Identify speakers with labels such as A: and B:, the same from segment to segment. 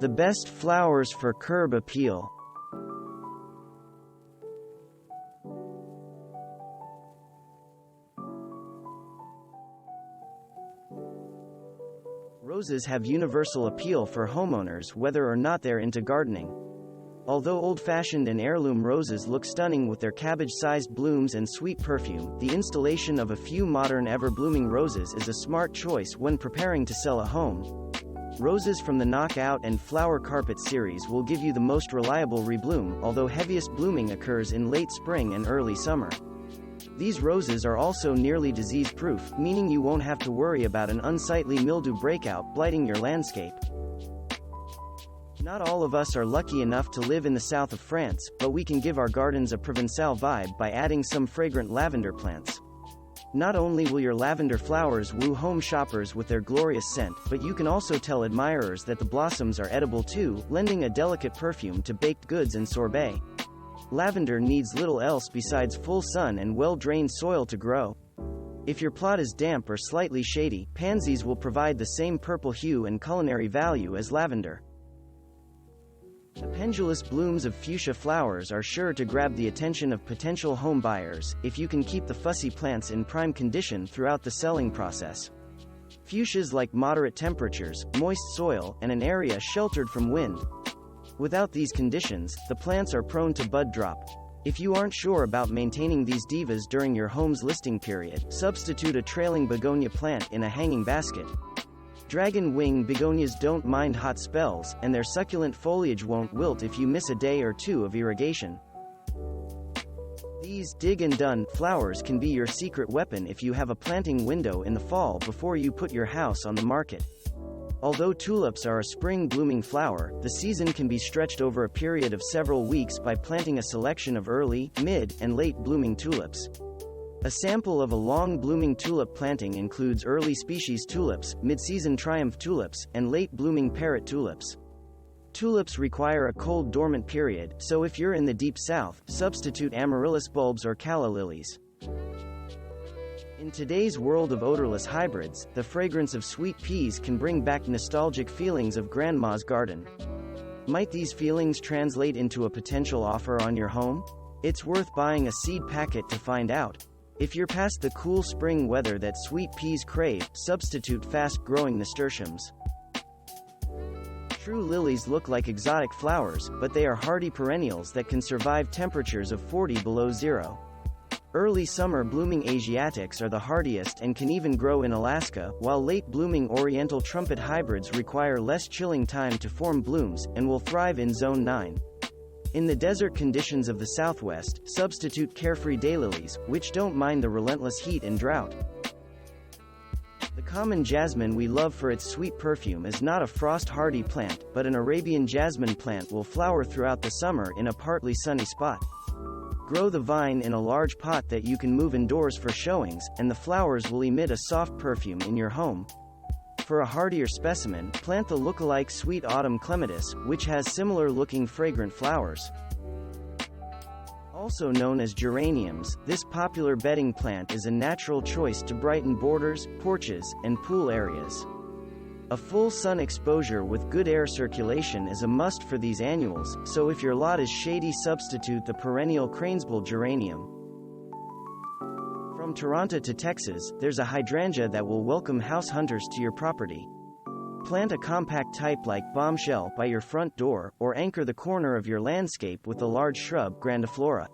A: The best flowers for curb appeal. Roses have universal appeal for homeowners whether or not they're into gardening. Although old-fashioned and heirloom roses look stunning with their cabbage-sized blooms and sweet perfume, the installation of a few modern ever-blooming roses is a smart choice when preparing to sell a home. Roses from the Knockout and Flower Carpet series will give you the most reliable rebloom, although heaviest blooming occurs in late spring and early summer. These roses are also nearly disease-proof, meaning you won't have to worry about an unsightly mildew breakout blighting your landscape. Not all of us are lucky enough to live in the south of France, but we can give our gardens a Provençal vibe by adding some fragrant lavender plants. Not only will your lavender flowers woo home shoppers with their glorious scent, but you can also tell admirers that the blossoms are edible too, lending a delicate perfume to baked goods and sorbet. Lavender needs little else besides full sun and well-drained soil to grow. If your plot is damp or slightly shady, pansies will provide the same purple hue and culinary value as lavender. The pendulous blooms of fuchsia flowers are sure to grab the attention of potential home buyers, if you can keep the fussy plants in prime condition throughout the selling process. Fuchsias like moderate temperatures, moist soil, and an area sheltered from wind. Without these conditions, the plants are prone to bud drop. If you aren't sure about maintaining these divas during your home's listing period, substitute a trailing begonia plant in a hanging basket. Dragon wing begonias don't mind hot spells, and their succulent foliage won't wilt if you miss a day or two of irrigation. These dig and done flowers can be your secret weapon if you have a planting window in the fall before you put your house on the market. Although tulips are a spring blooming flower, the season can be stretched over a period of several weeks by planting a selection of early, mid, and late blooming tulips. A sample of a long-blooming tulip planting includes early species tulips, mid-season triumph tulips, and late-blooming parrot tulips. Tulips require a cold dormant period, so if you're in the deep south, substitute amaryllis bulbs or calla lilies. In today's world of odorless hybrids, the fragrance of sweet peas can bring back nostalgic feelings of grandma's garden. Might these feelings translate into a potential offer on your home? It's worth buying a seed packet to find out. If you're past the cool spring weather that sweet peas crave, substitute fast-growing nasturtiums. True lilies look like exotic flowers, but they are hardy perennials that can survive temperatures of 40 below zero. Early summer blooming Asiatics are the hardiest and can even grow in Alaska, while late blooming Oriental trumpet hybrids require less chilling time to form blooms, and will thrive in Zone 9. In the desert conditions of the southwest, substitute carefree daylilies, which don't mind the relentless heat and drought. The common jasmine we love for its sweet perfume is not a frost-hardy plant, but an Arabian jasmine plant will flower throughout the summer in a partly sunny spot. Grow the vine in a large pot that you can move indoors for showings, and the flowers will emit a soft perfume in your home. For a hardier specimen, plant the look-alike sweet autumn clematis, which has similar-looking fragrant flowers. Also known as geraniums, this popular bedding plant is a natural choice to brighten borders, porches, and pool areas. A full sun exposure with good air circulation is a must for these annuals, so if your lot is shady, substitute the perennial cranesbill geranium. From Toronto to Texas, there's a hydrangea that will welcome house hunters to your property. Plant a compact type like bombshell by your front door, or anchor the corner of your landscape with a large shrub, grandiflora.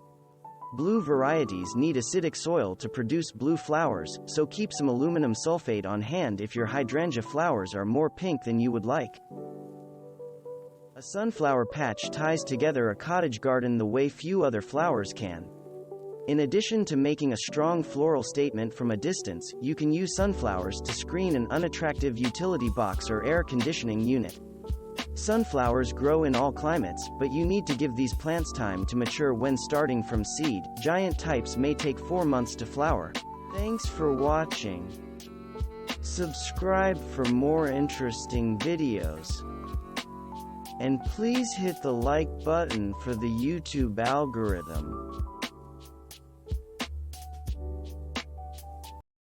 A: Blue varieties need acidic soil to produce blue flowers, so keep some aluminum sulfate on hand if your hydrangea flowers are more pink than you would like. A sunflower patch ties together a cottage garden the way few other flowers can. In addition to making a strong floral statement from a distance, you can use sunflowers to screen an unattractive utility box or air conditioning unit. Sunflowers grow in all climates, but you need to give these plants time to mature when starting from seed. Giant types may take 4 months to flower. Thanks for watching. Subscribe for more interesting videos. And please hit the like button for the YouTube algorithm.